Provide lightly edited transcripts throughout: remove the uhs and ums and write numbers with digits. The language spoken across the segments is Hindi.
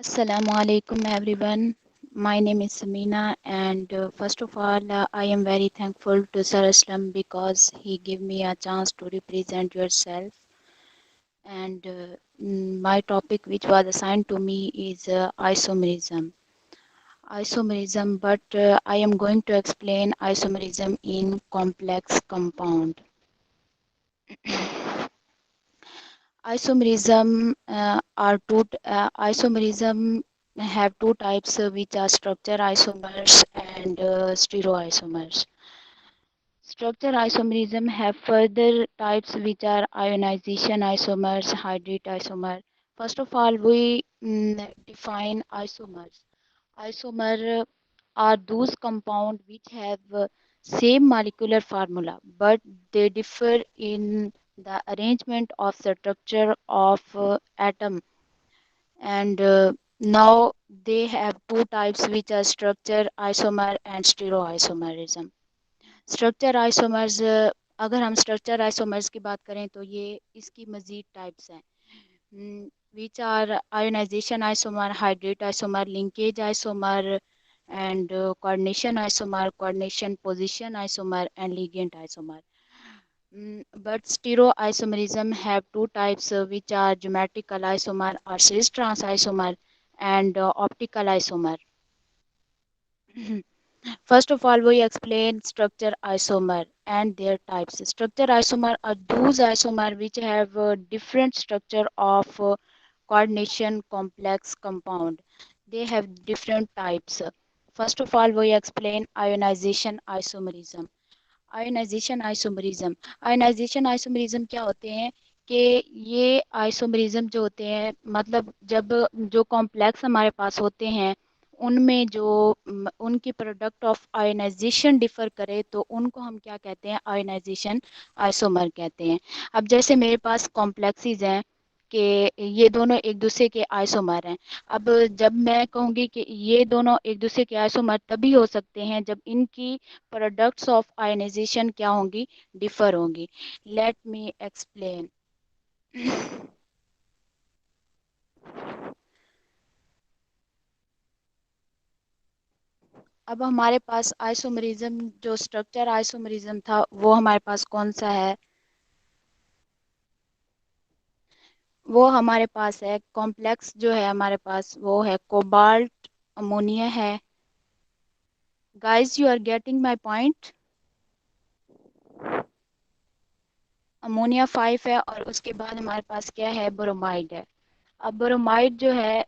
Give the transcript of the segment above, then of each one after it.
Assalamu alaikum everyone. My name is Samina and first of all I am very thankful to Sir Aslam because he gave me a chance to represent yourself and my topic which was assigned to me is isomerism. Isomerism but I am going to explain isomerism in complex compound. Isomerism have two types which are structure isomers and stereoisomers. Structure isomerism have further types which are ionization isomers, hydrate isomer. First of all, we define isomers. Isomer are those compounds which have same molecular formula but they differ in the arrangement of the structure of atom and now they have two types which are structure isomer and stereoisomerism. Structure isomers अगर हम स्ट्रक्चर आइसोमर्स की बात करें तो ये इसकी मज़ीद टाइप्स हैं which are ionization isomer hydrate isomer linkage isomer and coordination isomer, coordination position isomer and ligand isomer. But stereoisomerism have two types which are geometrical isomer or cis trans isomer and optical isomer. First of all, we explain structure isomer and their types. Structure isomer are those isomer which have a different structure of coordination complex compound. They have different types. First of all, we explain ionization isomerism. Ionization isomerism ionization isomerism क्या होते हैं कि ये आइसोमरिज्म जो होते हैं मतलब जब जो कॉम्प्लेक्स हमारे पास होते हैं उनमें जो उनकी प्रोडक्ट ऑफ आयोनाइजेशन डिफर करे तो उनको हम क्या कहते हैं आयोनाइजेशन आइसोमर कहते हैं। अब जैसे मेरे पास कॉम्प्लेक्सेस हैं कि ये दोनों एक दूसरे के आइसोमर हैं। अब जब मैं कहूँगी कि ये दोनों एक दूसरे के आइसोमर तभी हो सकते हैं जब इनकी प्रोडक्ट्स ऑफ आयनाइजेशन क्या होंगी डिफर होंगी। Let me explain. अब हमारे पास आइसोमरिज्म जो स्ट्रक्चर आइसोमरिज्म था वो हमारे पास कौन सा है, वो हमारे पास है कॉम्प्लेक्स जो है हमारे पास वो है कोबाल्ट अमोनिया है। Guys you are getting my point. Ammonia 5 है और उसके बाद हमारे पास क्या है ब्रोमाइड है। अब ब्रोमाइड जो है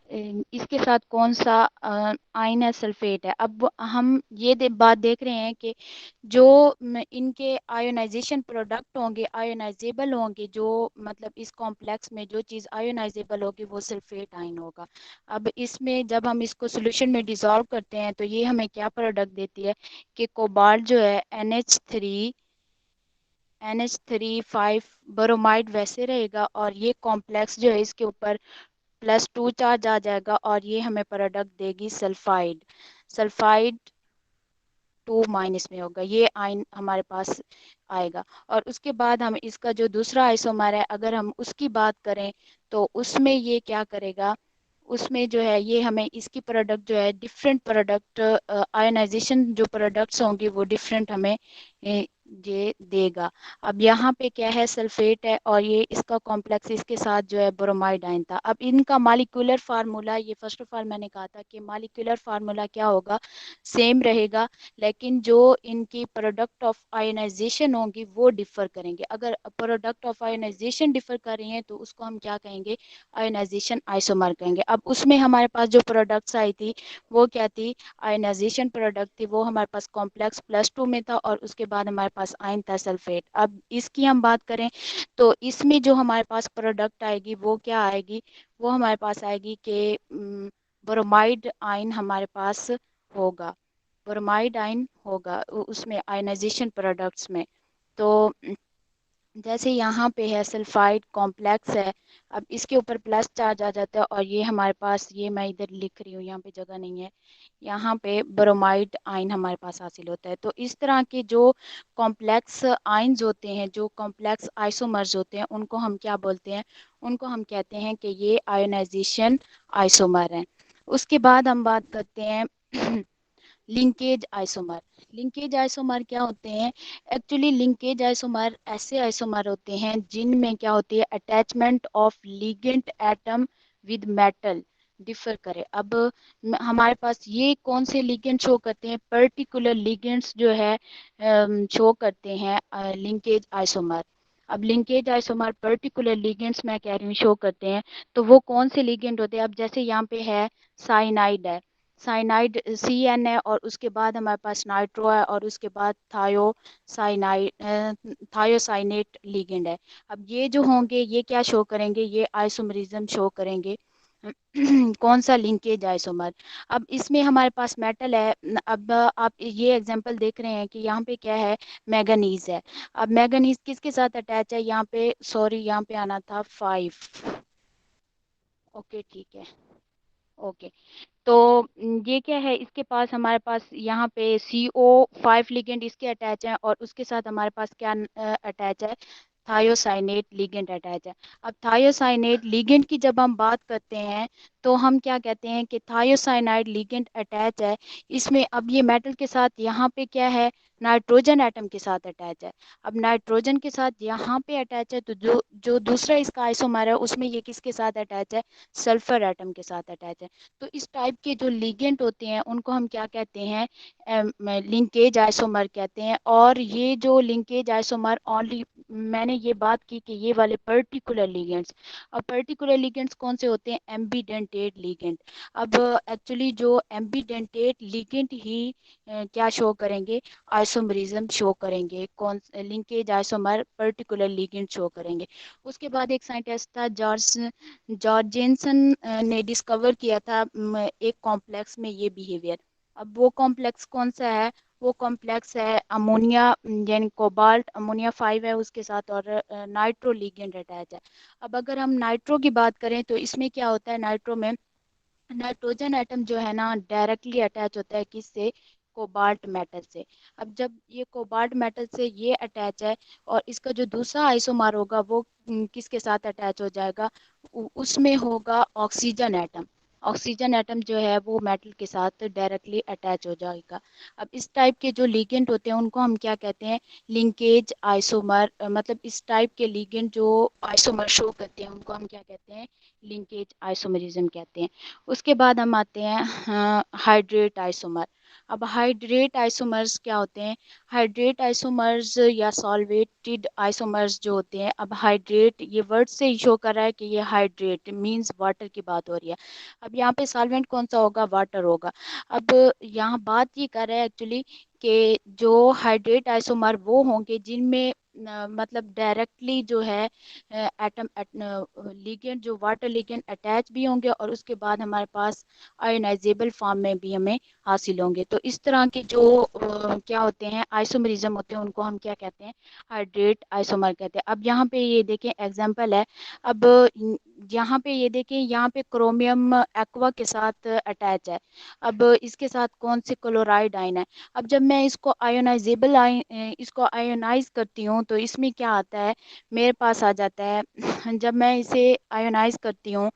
इसके साथ कौन सा आयन है सल्फेट है। अब हम ये बात देख रहे हैं कि जो इनके आयोनाइजेशन प्रोडक्ट होंगे आयोनाइजेबल होंगे जो मतलब इस कॉम्प्लेक्स में जो चीज़ आयोनाइजेबल होगी वो सल्फेट आयन होगा। अब इसमें जब हम इसको सोल्यूशन में डिसॉल्व करते हैं तो ये हमें क्या प्रोडक्ट देती है कि कोबाल्ट जो है NH3 5 ब्रोमाइड वैसे रहेगा और ये कॉम्प्लेक्स जो है इसके ऊपर +2 चार्ज आ जाएगा और ये हमें प्रोडक्ट देगी सल्फाइड। सल्फाइड 2 माइनस में होगा ये आयन हमारे पास आएगा। और उसके बाद हम इसका जो दूसरा आइसोमर है अगर हम उसकी बात करें तो उसमें ये क्या करेगा, उसमें जो है ये हमें इसकी प्रोडक्ट जो है डिफरेंट प्रोडक्ट आयनाइजेशन जो प्रोडक्ट्स होंगे वो डिफरेंट हमें ये देगा। अब यहाँ पे क्या है सल्फेट है और ये इसका कॉम्प्लेक्स इसके साथ जो है ब्रोमाइड आयन था। अब इनका मॉलिक्यूलर फार्मूला ये फर्स्ट ऑफ ऑल मैंने कहा था कि मॉलिक्यूलर फार्मूला क्या होगा सेम रहेगा लेकिन जो इनकी प्रोडक्ट ऑफ आयनाइजेशन होंगी वो डिफर करेंगे। अगर प्रोडक्ट ऑफ आयनाइजेशन डिफर कर रही हैं तो उसको हम क्या कहेंगे आयनाइजेशन आइसोमर कहेंगे। अब उसमें हमारे पास जो प्रोडक्ट्स आई थी वो क्या थी आयनाइजेशन प्रोडक्ट थी वो हमारे पास कॉम्प्लेक्स +2 में था और उसके बाद हमारे पास आयन था सल्फेट। अब इसकी हम बात करें तो इसमें जो हमारे पास प्रोडक्ट आएगी वो क्या आएगी, वो हमारे पास आएगी कि ब्रोमाइड आयन हमारे पास होगा, ब्रोमाइड आयन होगा उसमें आयनाइजेशन प्रोडक्ट्स में। तो जैसे यहाँ पे है सल्फाइड कॉम्प्लेक्स है अब इसके ऊपर प्लस चार्ज आ जाता है और ये हमारे पास ये मैं इधर लिख रही हूँ यहाँ पे जगह नहीं है, यहाँ पे ब्रोमाइड आयन हमारे पास हासिल होता है। तो इस तरह के जो कॉम्प्लेक्स आयन्स होते हैं जो कॉम्प्लेक्स आइसोमर्स होते हैं उनको हम क्या बोलते हैं, उनको हम कहते हैं कि ये आयोनाइजेशन आइसोमर हैं। उसके बाद हम बात करते हैं लिंकेज आइसोमर। लिंकेज आइसोमर क्या होते हैं? एक्चुअली लिंकेज आइसोमर ऐसे आइसोमर होते हैं जिनमें क्या होती है, attachment of ligand atom with metal differ करे। अब हमारे पास ये कौन से लिगेंड शो करते हैं? पर्टिकुलर लिगेंड्स जो है शो करते हैं लिंकेज आइसोमर। अब लिंकेज आइसोमर पर्टिकुलर लिगेंड्स मैं कह रही हूँ शो करते हैं, तो वो कौन से लिगेंड होते हैं? अब जैसे यहाँ पे है साइनाइड है, साइनाइड CN है, और उसके बाद हमारे पास नाइट्रो है, और उसके बाद थायोसाइनेट लिगेंड है। अब ये जो होंगे ये क्या शो करेंगे? ये आइसोमरिज्म शो करेंगे। कौन सा? Linkage isomer. अब इसमें हमारे पास मेटल है। अब आप ये एग्जांपल देख रहे हैं कि यहाँ पे क्या है, मैगनीज है। अब मैगनीज किसके साथ अटैच है? यहाँ पे सॉरी, यहाँ पे आना था 5। ओके ठीक है। ओके, तो ये क्या है, इसके पास हमारे पास यहाँ पे CO5 लिगेंड इसके अटैच है, और उसके साथ हमारे पास क्या अटैच है? थायोसाइनेट लिगेंड अटैच है। अब थायोसाइनेट लिगेंड की जब हम बात करते हैं तो हम क्या कहते हैं कि थायोसाइनाइड लिगेंड अटैच है इसमें। अब ये मेटल के साथ यहाँ पे क्या है, नाइट्रोजन एटम के साथ अटैच है। अब नाइट्रोजन के साथ यहाँ पे अटैच है, तो जो जो दूसरा इसका आइसोमर है उसमें ये किसके साथ अटैच है? सल्फर एटम के साथ अटैच है। तो इस टाइप के जो लिगेंड होते हैं उनको हम क्या कहते हैं? लिंकेज आइसोमर कहते हैं। और ये जो लिंकेज आइसोमर ओनली, मैंने ये बात की कि ये वाले पर्टिकुलर लिगेंड्स। अब पर्टिकुलर लिगेंड्स कौन से होते हैं? Ambidentate ligand. अब एक्चुअली जो एम्बीडेंटेट लिगेंड ही क्या शो करेंगे? आइसोमरिज्म शो करेंगे। कौन? Linkage isomer particular ligand show करेंगे। उसके बाद एक साइंटिस्ट था जॉर्जेनसन ने डिस्कवर किया था एक कॉम्प्लेक्स में ये बिहेवियर। अब वो कॉम्प्लेक्स कौन सा है? वो कॉम्प्लेक्स है अमोनिया, यानी कोबाल्ट अमोनिया 5 है उसके साथ, और नाइट्रो लिगेंड अटैच है। अब अगर हम नाइट्रो की बात करें तो इसमें क्या होता है? नाइट्रो में नाइट्रोजन एटम जो है ना डायरेक्टली अटैच होता है किससे? कोबाल्ट मेटल से। अब जब ये कोबाल्ट मेटल से ये अटैच है, और इसका जो दूसरा आइसोमर होगा वो किसके साथ अटैच हो जाएगा? उसमें होगा ऑक्सीजन एटम। ऑक्सीजन एटम जो है वो मेटल के साथ डायरेक्टली अटैच हो जाएगा। अब इस टाइप के जो लिगेंड होते हैं उनको हम क्या कहते हैं? Linkage isomer. मतलब इस टाइप के लिगेंड जो आइसोमर शो करते हैं उनको हम क्या कहते हैं? लिंकेज आइसोमरिज्म कहते हैं। उसके बाद हम आते हैं हाइड्रेट आइसोमर। अब हाइड्रेट आइसोमर्स क्या होते हैं? हाइड्रेट आइसोमर्स या सॉल्वेटेड आइसोमर्स जो होते हैं, अब हाइड्रेट ये वर्ड से ही शो कर रहा है कि ये हाइड्रेट मींस वाटर की बात हो रही है। अब यहाँ पे सॉल्वेंट कौन सा होगा? वाटर होगा। अब यहाँ बात ये कर रहा है एक्चुअली कि जो हाइड्रेट आइसोमर वो होंगे जिनमें मतलब डायरेक्टली जो है एटम लिगेंड जो वाटर लिगेंड अटैच भी होंगे, और उसके बाद हमारे पास आयोनाइजेबल फॉर्म में भी हमें हासिल होंगे। तो इस तरह के जो क्या होते हैं आइसोमरिज्म होते हैं उनको हम क्या कहते हैं? हाइड्रेट आइसोमर कहते हैं। अब यहाँ पे ये देखें एग्जांपल है। अब यहाँ पे ये देखें, यहाँ पे क्रोमियम एक्वा के साथ अटैच है। अब इसके साथ कौन से क्लोराइड आयन है? अब जब मैं इसको आयोनाइजेबल इसको आयोनाइज करती हूँ तो इसमें क्या आता है? मेरे पास आ जाता है जब मैं इसे आयोनाइज करती हूँ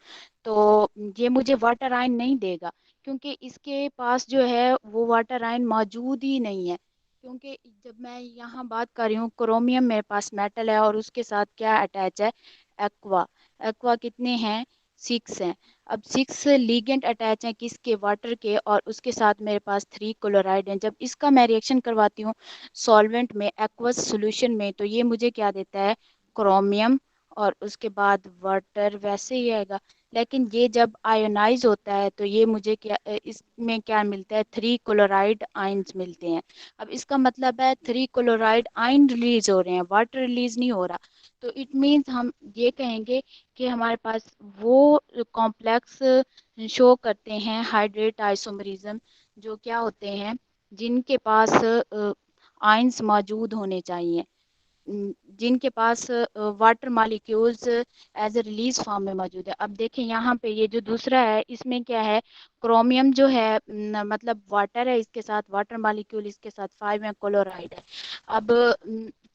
तो ये मुझे वाटर आयन नहीं देगा, क्योंकि इसके पास जो है वो वाटर आयन मौजूद ही नहीं है। क्योंकि जब मैं यहाँ बात कर रही हूँ क्रोमियम मेरे पास मेटल है, और उसके साथ क्या अटैच है? एक्वा। एक्वा कितने हैं? 6 हैं। अब 6 लीगेंड अटैच हैं किसके? वाटर के, और उसके साथ मेरे पास 3 क्लोराइड हैं। जब इसका मैं रिएक्शन करवाती हूँ सॉल्वेंट में, एक्वस सॉल्यूशन में, तो ये मुझे क्या देता है? क्रोमियम, और उसके बाद वाटर वैसे ही आएगा। लेकिन ये जब आयोनाइज होता है तो ये मुझे क्या इसमें क्या मिलता है? 3 क्लोराइड आयंस मिलते हैं। अब इसका मतलब है 3 क्लोराइड आयन रिलीज हो रहे हैं, वाटर रिलीज नहीं हो रहा। तो इट मीन्स हम ये कहेंगे कि हमारे पास वो कॉम्प्लेक्स शो करते हैं हाइड्रेट आइसोमरिज्म, जो क्या होते हैं? जिनके पास आयंस मौजूद होने चाहिए, जिनके पास water molecules as a release form में मौजूद है। अब देखें यहाँ पे ये जो दूसरा है इसमें क्या है? क्रोमियम जो है मतलब वाटर है, इसके साथ वाटर मॉलिक्यूल, इसके साथ 5 में क्लोराइड है। अब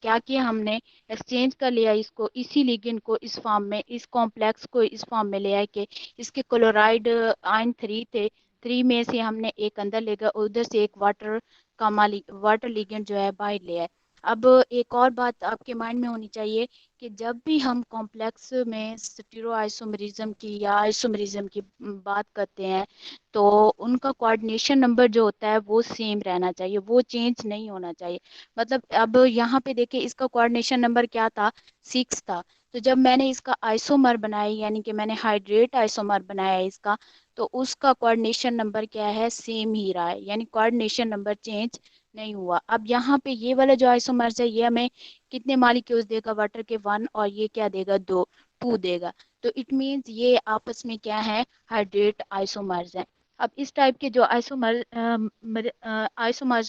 क्या किया हमने, एक्सचेंज कर लिया इसको, इसी लिगेंड को इस फॉर्म में, इस कॉम्प्लेक्स को इस फॉर्म में ले आए कि इसके क्लोराइड आयन 3 थे, 3 में से हमने एक अंदर ले गया, उधर से एक वाटर का वाटर लिगेंड जो है बाहर ले आए। अब एक और बात आपके माइंड में होनी चाहिए कि जब भी हम कॉम्प्लेक्स में स्टीरोआइसोमेरिज्म की या आइसोमेरिज्म की बात करते हैं, तो उनका कोऑर्डिनेशन नंबर जो होता है वो सेम रहना चाहिए, वो चेंज नहीं होना चाहिए। मतलब अब यहाँ पे देखिए इसका कोऑर्डिनेशन नंबर क्या था, 6 था। तो जब मैंने इसका आइसोमर बनाया, यानी कि मैंने हाइड्रेट आइसोमर बनाया इसका, तो उसका कोऑर्डिनेशन नंबर क्या है, सेम ही रहा है, यानी कोऑर्डिनेशन नंबर चेंज नहीं हुआ। अब यहाँ पे ये वाला जो आइसोमर्स है ये हमें कितने मॉलिक्यूल्स देगा, वाटर के 1, और ये क्या देगा, 2 देगा। तो इट मीन्स ये आपस में क्या है, हाइड्रेट आइसोमर्स हैं। अब इस टाइप के जो आइसोमर्स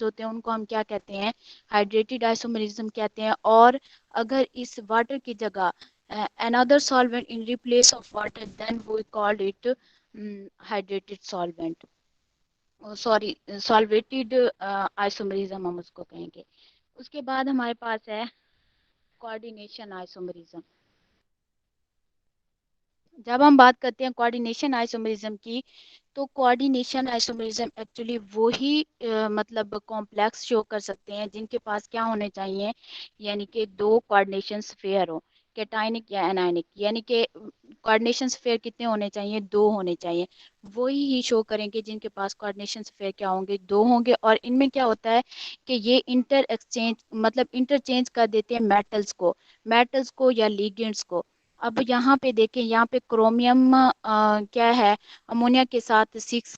होते हैं उनको हम क्या कहते हैं, हाइड्रेटेड आइसोमरिज्म कहते हैं। और अगर इस वाटर की जगह another solvent in replace of water, then we called it hydrated solvent, sorry solvated isomerism हम उसको कहेंगे। उसके बाद हमारे पास है कोऑर्डिनेशन आइसोमरिज्म। जब हम बात करते हैं कोऑर्डिनेशन आइसोमरिज्म की, तो कोऑर्डिनेशन आइसोमरिज्म एक्चुअली वो ही मतलब कॉम्प्लेक्स शो कर सकते हैं जिनके पास क्या होने चाहिए, यानी कि दो कोऑर्डिनेशन स्फेयर हो, कैटायनिक या एनायनिक, यानी कि कोऑर्डिनेशन स्फेयर कितने होने चाहिए, 2 होने चाहिए। वही ही शो करेंगे जिनके पास कोऑर्डिनेशन स्फेयर क्या होंगे, 2 होंगे। और इनमें क्या होता है कि ये इंटर एक्सचेंज मतलब इंटरचेंज कर देते हैं मेटल्स को या लिगेंड्स को। अब यहाँ पे देखें, यहाँ पे क्रोमियम क्या है, अमोनिया के साथ 6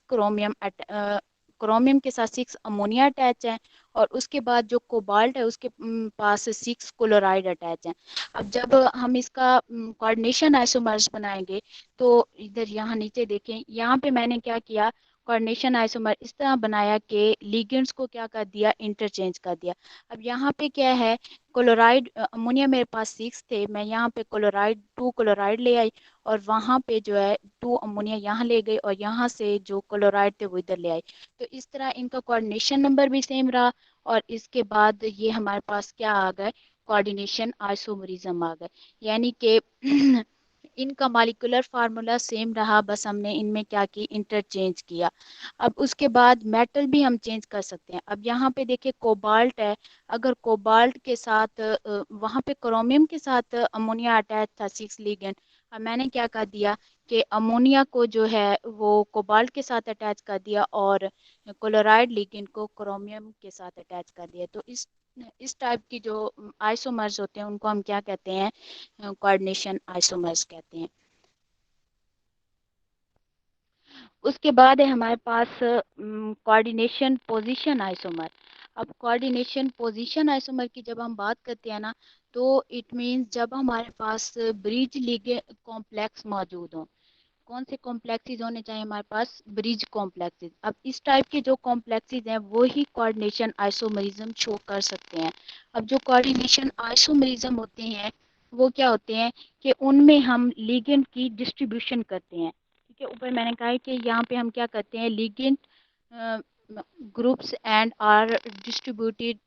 क्रोमियम के साथ 6 अमोनिया अटैच है, और उसके बाद जो कोबाल्ट है उसके पास 6 क्लोराइड अटैच है। अब जब हम इसका कोऑर्डिनेशन आइसोमर्स बनाएंगे, तो इधर यहाँ नीचे देखें, यहाँ पे मैंने क्या किया, कोऑर्डिनेशन आइसोमर इस तरह बनाया कि लिगेंड्स को क्या कर दिया, इंटरचेंज कर दिया। अब यहाँ पे क्या है, क्लोराइड अमोनिया मेरे पास 6 थे, मैं यहाँ पे क्लोराइड 2 क्लोराइड ले आई, और वहाँ पे जो है 2 अमोनिया यहाँ ले गई, और यहाँ से जो क्लोराइड थे वो इधर ले आई। तो इस तरह इनका कोऑर्डिनेशन नंबर भी सेम रहा, और इसके बाद ये हमारे पास क्या आ गए, कोऑर्डिनेशन आइसोमरिज्म आ गए। यानी कि इनका मॉलिक्यूलर फार्मूला सेम रहा, बस हमने इनमें क्या की, इंटरचेंज किया। अब उसके बाद मेटल भी हम चेंज कर सकते हैं। अब यहाँ पे देखिए कोबाल्ट है, अगर कोबाल्ट के साथ वहाँ पे क्रोमियम के साथ अमोनिया अटैच था, 6 लिगेंड। अब मैंने क्या कर दिया कि अमोनिया को जो है वो कोबाल्ट के साथ अटैच कर दिया, और क्लोराइड लिगेंड को क्रोमियम के साथ अटैच कर दिया। तो इस टाइप की जो आइसोमर्स होते हैं उनको हम क्या कहते हैं, कोऑर्डिनेशन आइसोमर्स कहते हैं। उसके बाद है हमारे पास कोऑर्डिनेशन पोजीशन आइसोमर। अब कोऑर्डिनेशन पोजीशन आइसोमर की जब हम बात करते हैं ना, तो इट मीन्स जब हमारे पास ब्रिज लिगेंड कॉम्प्लेक्स मौजूद हो। कौन से कॉम्प्लेक्सेस होने चाहिए हमारे पास, ब्रिज कॉम्प्लेक्सेस। अब इस टाइप के जो कॉम्प्लेक्सेस हैं वो ही कोऑर्डिनेशन आइसोमरिज्म शो कर सकते हैं। अब जो कोऑर्डिनेशन आइसोमरिज्म होते हैं वो क्या होते हैं कि उनमें हम लिगेंड की डिस्ट्रीब्यूशन करते हैं। ठीक है, ऊपर मैंने कहा है कि यहाँ पे हम क्या करते हैं, ligand groups and are distributed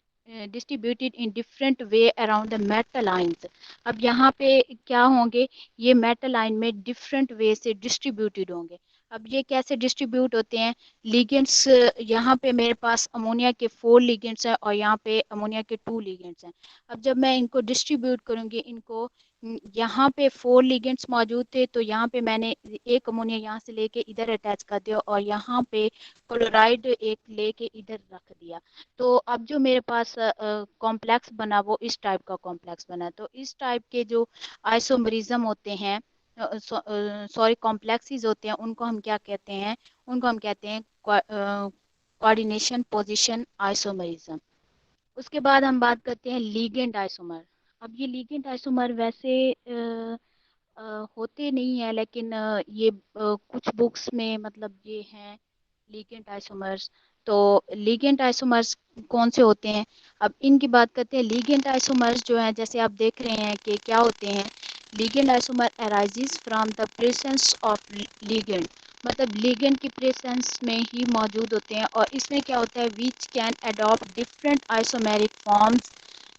distributed in different way around the metal ions। अब यहाँ पे क्या होंगे, ये मेटल आयन में डिफरेंट वे से डिस्ट्रीब्यूटेड होंगे। अब ये कैसे डिस्ट्रीब्यूट होते हैं, लिगेंड्स, यहाँ पे मेरे पास अमोनिया के 4 लिगेंड्स हैं, और यहाँ पे अमोनिया के 2 लिगेंड्स हैं। अब जब मैं इनको डिस्ट्रीब्यूट करूँगी, इनको यहाँ पे 4 लिगेंड्स मौजूद थे, तो यहाँ पे मैंने एक अमोनिया यहाँ से लेके इधर अटैच कर दिया, और यहाँ पे क्लोराइड एक लेके इधर रख दिया। तो अब जो मेरे पास कॉम्प्लेक्स बना वो इस टाइप का कॉम्प्लेक्स बना। तो इस टाइप के जो आइसोमरिज्म होते हैं, सॉरी कॉम्प्लेक्सेस होते हैं, उनको हम क्या कहते हैं, उनको हम कहते हैं कोऑर्डिनेशन पोजीशन आइसोमरिज्म। उसके बाद हम बात करते हैं लीगेंड आइसोमर। अब ये लीगेंड आइसोमर वैसे होते नहीं है, लेकिन ये कुछ बुक्स में मतलब ये हैं लीगेंड आइसोमर्स। तो लीगेंड आइसोमर्स कौन से होते हैं, अब इनकी बात करते हैं। लीगेंड आइसोमर्स जो हैं, जैसे आप देख रहे हैं कि क्या होते हैं, ligand isomer arises from the presence of ligand, मतलब लीगेंड की प्रेजेंस में ही मौजूद होते हैं। और इसमें क्या होता है, which can adopt different isomeric forms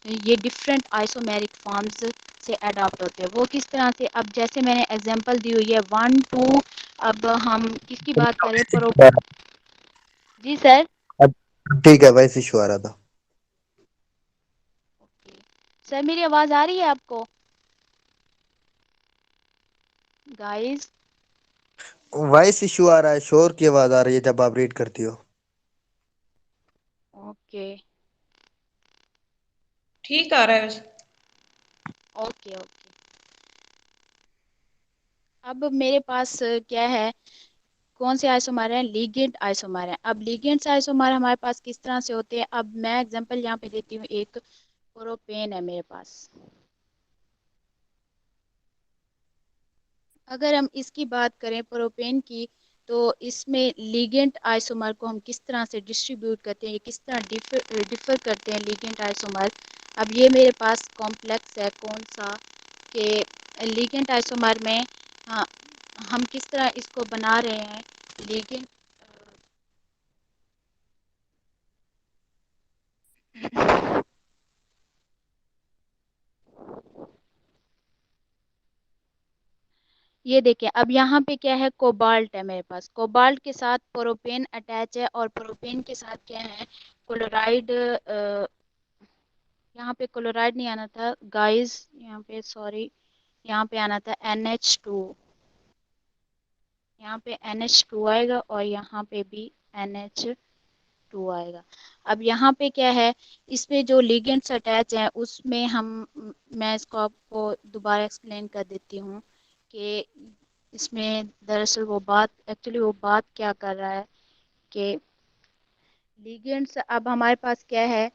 ये डिफरेंट आइसोमेरिक फॉर्म्स से अडॉप्ट होते हैं। वो किस तरह से, अब जैसे मैंने एग्जांपल दी हुई है 1 2, अब हम किसकी बात करें, प्रो। जी सर। ठीक है, वॉइस इशू आ रहा था। सर मेरी आवाज़ आ रही है आपको गाइस? वॉइस इशू आ रहा है, शोर की आवाज आ रही है जब आप रीड करती हो। ओके ठीक आ रहा है वैसे। Okay okay. अब मेरे पास क्या है, कौन से आइसोमर हैं, लिगेंड आइसोमर हैं। अब लिगेंड्स आइसोमर हमारे पास किस तरह से होते हैं, अब मैं एग्जांपल यहाँ पे देती हूँ। एक प्रोपेन है मेरे पास, अगर हम इसकी बात करें प्रोपेन की, तो इसमें लिगेंड आइसोमर को हम किस तरह से डिस्ट्रीब्यूट करते हैं, ये किस तरह डिफर करते हैं लिगेंड आइसोमर। अब ये मेरे पास कॉम्प्लेक्स है कौन सा, के लिगेंड आइसोमर में, हाँ, हम किस तरह इसको बना रहे हैं लिगेंड। ये देखिए, अब यहाँ पे क्या है, कोबाल्ट है मेरे पास, कोबाल्ट के साथ प्रोपेन अटैच है, और प्रोपेन के साथ क्या है, क्लोराइड। यहाँ पे क्लोराइड नहीं आना था गाइस, यहाँ पे सॉरी, यहाँ पे आना था NH2। यहाँ पे NH2 आएगा, और यहाँ पे भी NH2 आएगा। अब यहाँ पे क्या है, इसमें जो लिगेंड्स अटैच हैं उसमें हम, मैं इसको आपको दोबारा एक्सप्लेन कर देती हूँ कि इसमें दरअसल वो बात, एक्चुअली वो बात क्या कर रहा है कि लिगेंड्स, अब हमारे पास क्या है,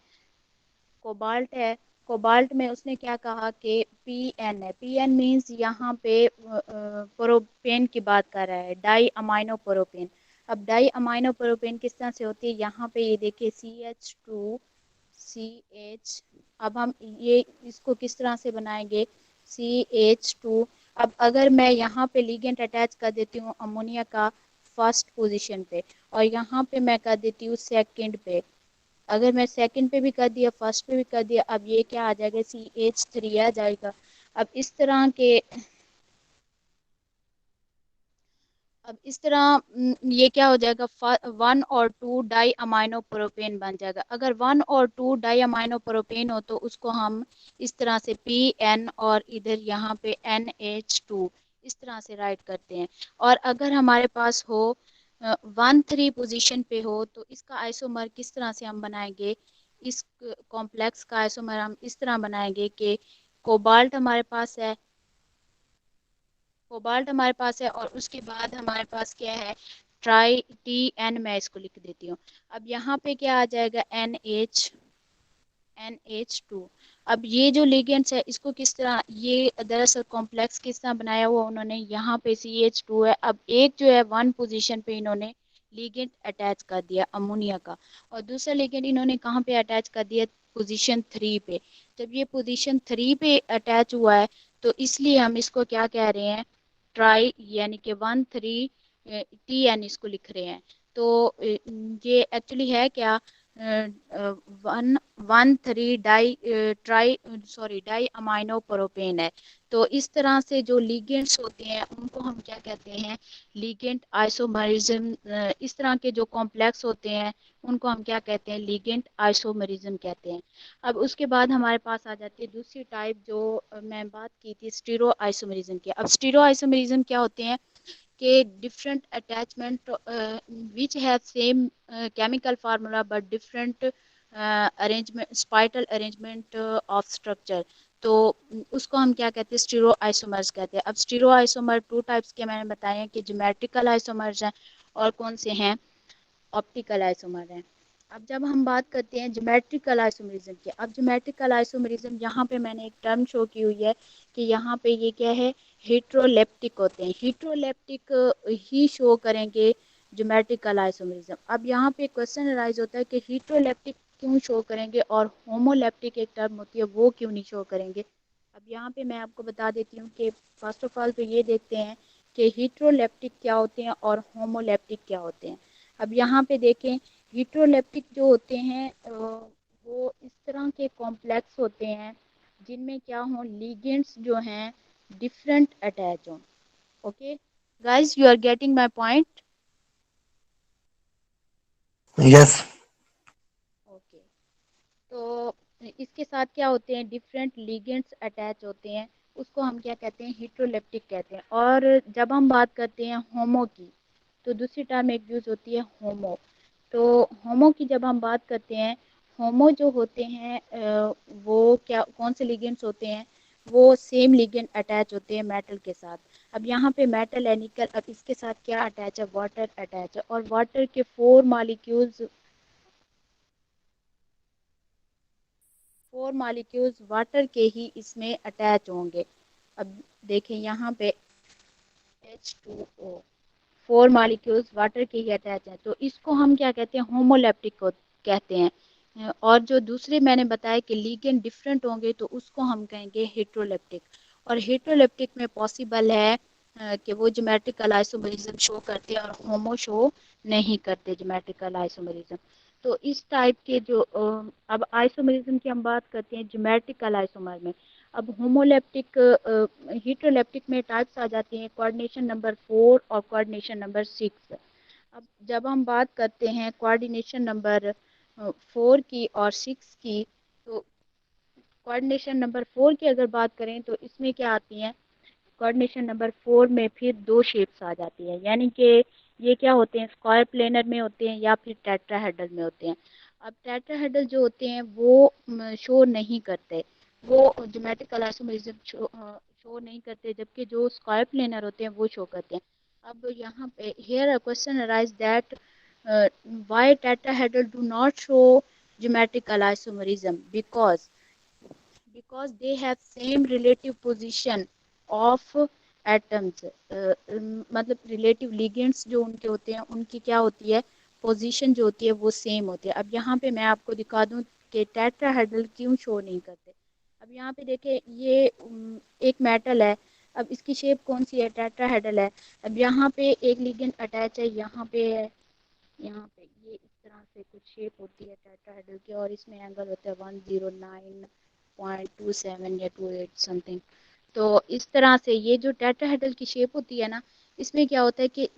कोबाल्ट है। कोबाल्ट में उसने क्या कहा कि पीएन है, पीएन मींस यहाँ पे प्रोपेन की बात कर रहा है, डाई अमाइनो प्रोपेन। अब डाई अमाइनो प्रोपेन किस तरह से होती है, यहाँ पे ये देखिए CH2CH। अब हम ये इसको किस तरह से बनाएंगे, CH2। अब अगर मैं यहाँ पे लिगेंड अटैच कर देती हूँ अमोनिया का फर्स्ट पोजीशन पे, और यहाँ पे मैं कर देती हूँ सेकंड पे, अगर मैं सेकंड पे भी कर दिया, फर्स्ट पे भी कर दिया, अब ये क्या आ जाएगा, CH3 आ जाएगा। अब इस तरह के, अब इस तरह ये क्या हो जाएगा, 1 और 2 डाई अमाइनो प्रोपेन बन जाएगा। अगर 1 और 2 डाई अमाइनो प्रोपेन हो तो उसको हम इस तरह से PN, और इधर यहाँ पे NH2, इस तरह से राइट करते हैं। और अगर हमारे पास हो 1 3 पोजीशन पे हो, तो इसका आइसोमर किस तरह से हम बनाएंगे, इस कॉम्प्लेक्स का आइसोमर हम इस तरह बनाएंगे कि कोबाल्ट हमारे पास है, कोबाल्ट हमारे पास है, और उसके बाद हमारे पास क्या है, ट्राई TN, मैं इसको लिख देती हूँ। अब यहाँ पे क्या आ जाएगा, NH2। अब ये जो लिगेंड्स है इसको किस तरह, ये दरअसल कॉम्प्लेक्स किस तरह बनाया हुआ उन्होंने, यहाँ पे CH2 है, अब एक जो है 1 पोजीशन पे इन्होंने लिगेंड अटैच कर दिया अमोनिया का, और दूसरा लिगेंड इन्होंने कहाँ पे अटैच कर दिया, पोजीशन 3 पे। जब ये पोजीशन 3 पे अटैच हुआ है, तो इसलिए हम इसको क्या कह रहे हैं, ट्राई, यानी कि 1 3 TN इसको लिख रहे हैं। तो ये एक्चुअली है क्या, 1 1 3 di tri sorry di amino propane है। तो इस तरह से जो लिगेंड्स होते हैं उनको हम क्या कहते हैं, लिगेंड आइसोमरिज्म। इस तरह के जो कॉम्प्लेक्स होते हैं उनको हम क्या कहते हैं, लिगेंड आइसोमरिज्म कहते हैं। अब उसके बाद हमारे पास आ जाती है दूसरी टाइप, जो मैं बात की थी स्टीरो आइसोमरिज्म की। अब स्टीरो आइसोमरिज्म क्या होते हैं, के different attachment which have same chemical formula but different arrangement, spiral arrangement of structure। तो उसको हम क्या कहते हैं, स्टीरो आइसोमर्स कहते हैं। अब स्टीरो आइसोमर 2 टाइप्स के मैंने बताए हैं, कि ज्योमेट्रिकल आइसोमर्स हैं, और कौन से हैं, ऑप्टिकल आइसोमर हैं। अब जब हम बात करते हैं ज्योमेट्रिकल आइसोमरिज्म की, अब ज्योमेट्रिकल आइसोमरिज्म यहाँ पे मैंने एक टर्म शो की हुई है कि यहाँ पे ये क्या है, हेट्रोलेप्टिक होते हैं, हेट्रोलेप्टिक ही शो करेंगे ज्योमेट्रिकल आइसोमरिज्म। अब यहाँ पे क्वेश्चन अराइज होता है कि हेट्रोलेप्टिक क्यों शो करेंगे, और होमोलेप्टिक एक टर्म होती है वो क्यों नहीं शो करेंगे। अब यहाँ पे मैं आपको बता देती हूँ कि फर्स्ट ऑफ ऑल तो ये देखते हैं कि हेट्रोलेप्टिक क्या होते हैं और होमोलेप्टिक क्या होते हैं। अब यहाँ पे देखें, हेट्रोलेप्टिक जो होते हैं वो इस तरह के कॉम्प्लेक्स होते हैं जिनमें क्या हो, लिगेंड्स जो हैं डिफरेंट अटैच हों। Okay guys, you are getting my point? Yes. Okay. तो इसके साथ क्या होते हैं, डिफरेंट लिगेंड्स अटैच होते हैं, उसको हम क्या कहते हैं, हेटेरोलेप्टिक कहते हैं। और जब हम बात करते हैं होमो की, तो दूसरी टर्म एक यूज होती है होमो। तो होमो की जब हम बात करते हैं, होमो जो होते हैं वो क्या, कौन से लिगेंड्स होते हैं, वो सेम लिगेंड अटैच होते हैं मेटल के साथ। अब यहाँ पे मेटल है निकल, अब इसके साथ क्या अटैच है, वाटर अटैच है, और वाटर के 4 मॉलिक्यूल्स वाटर के ही इसमें अटैच होंगे। अब देखें यहाँ पे H2O, 4 मॉलिक्यूल्स वाटर के ही अटैच हैं, तो इसको हम क्या कहते हैं, होमोलेप्टिक को कहते हैं। और जो दूसरे मैंने बताया कि लीगेंड डिफरेंट होंगे, तो उसको हम कहेंगे हेट्रोलेप्टिक। और हेट्रोलेप्टिक में पॉसिबल है कि वो ज्योमेट्रिकल आइसोमरिज्म शो करते हैं और होमो शो नहीं करते ज्योमेट्रिकल आइसोमरिज्म। तो इस टाइप के जो अब आइसोमरिज्म की हम बात करते हैं ज्योमेट्रिकल आइसोमर में। अब होमोलेप्टिक हेट्रोलेप्टिक में टाइप्स आ जाती हैं, कोऑर्डिनेशन नंबर 4 और कोऑर्डिनेशन नंबर 6। अब जब हम बात करते हैं कोऑर्डिनेशन नंबर 4 की और 6 की, तो कोऑर्डिनेशन नंबर 4 की अगर बात करें तो इसमें क्या आती हैं, कोऑर्डिनेशन नंबर 4 में फिर दो शेप्स आ जाती है, यानी कि ये क्या होते हैं, स्क्वायर प्लेनर में होते हैं या फिर टेट्राहेड्रल में होते हैं। अब टेट्राहेड्रल जो होते हैं वो शो नहीं करते, वो ज्योमेट्रिकल आइसोमेरिज्म शो नहीं करते, जबकि जो स्क्वायर प्लेनर होते हैं वो शो करते हैं। अब यहाँ पे here a question arise that why tetrahedral do not show geometrical isomerism, because they have same relative position of atoms। मतलब रिलेटिव लिगेंड्स जो उनके होते हैं उनकी क्या होती है, पोजीशन जो होती है वो सेम होती है। अब यहाँ पे मैं आपको दिखा दूँ कि टेट्राहेड्रल क्यों शो नहीं करते। अब यहाँ पे देखे ये एक मेटल है, अब इसकी शेप कौन सी है, टेट्राहेड्रल है। अब यहाँ पे एक लिगेंड अटैच है, यहाँ पे है, यहाँ पे ये इस तरह से कुछ शेप होती है टेट्राहेड्रल की, और इसमें एंगल होता है 109.27 या 28 समथिंग। तो इस तरह से ये जो टेट्राहेड्रल की शेप होती है ना, इसमें क्या होता है कि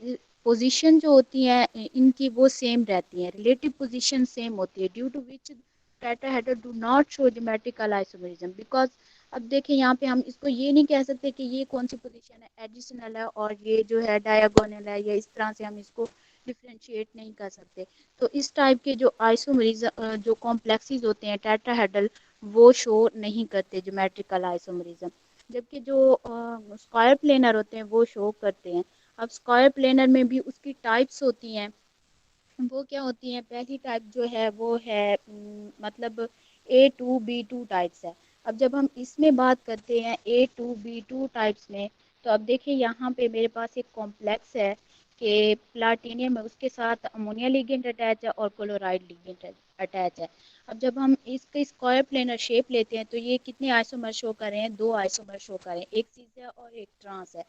पोजीशन जो होती है इनकी वो सेम रहती है, रिलेटिव पोजीशन सेम होती है, due to which tetrahedral do not show geometrical isomerism. Because अब देखें यहाँ पे हम इसको ये नहीं कह सकते कि ये कौन सी पोजीशन है, एडिशनल है और ये जो है डायगोनल है, या इस तरह से हम इसको डिफ्रेंशिएट नहीं कर सकते। तो इस टाइप के जो आइसोमरिज्म जो कॉम्प्लेक्सेस होते हैं टेट्राहेड्रल, वो शो नहीं करते ज्योमेट्रिकल आइसोमरिज्म, जबकि जो स्क्वायर प्लेनर होते हैं वो शो करते हैं। अब स्क्वायर प्लेनर में भी उसकी टाइप्स होती हैं, वो क्या होती हैं, पहली टाइप जो है वो है मतलब A2B2 टाइप्स है। अब जब हम इसमें बात करते हैं A2B2 टाइप्स में, तो अब देखिए यहाँ पे मेरे पास एक कॉम्प्लेक्स है कि प्लाटिनियम है, उसके साथ अमोनिया लिगेंड अटैच है और क्लोराइड लिगेंड अटैच है। अब जब हम इसके स्क्वायर प्लेनर शेप लेते हैं तो ये कितने आइसोमर शो कर रहे हैं, दो आइसोमर शो कर रहे हैं, एक सीज है और एक ट्रांस है।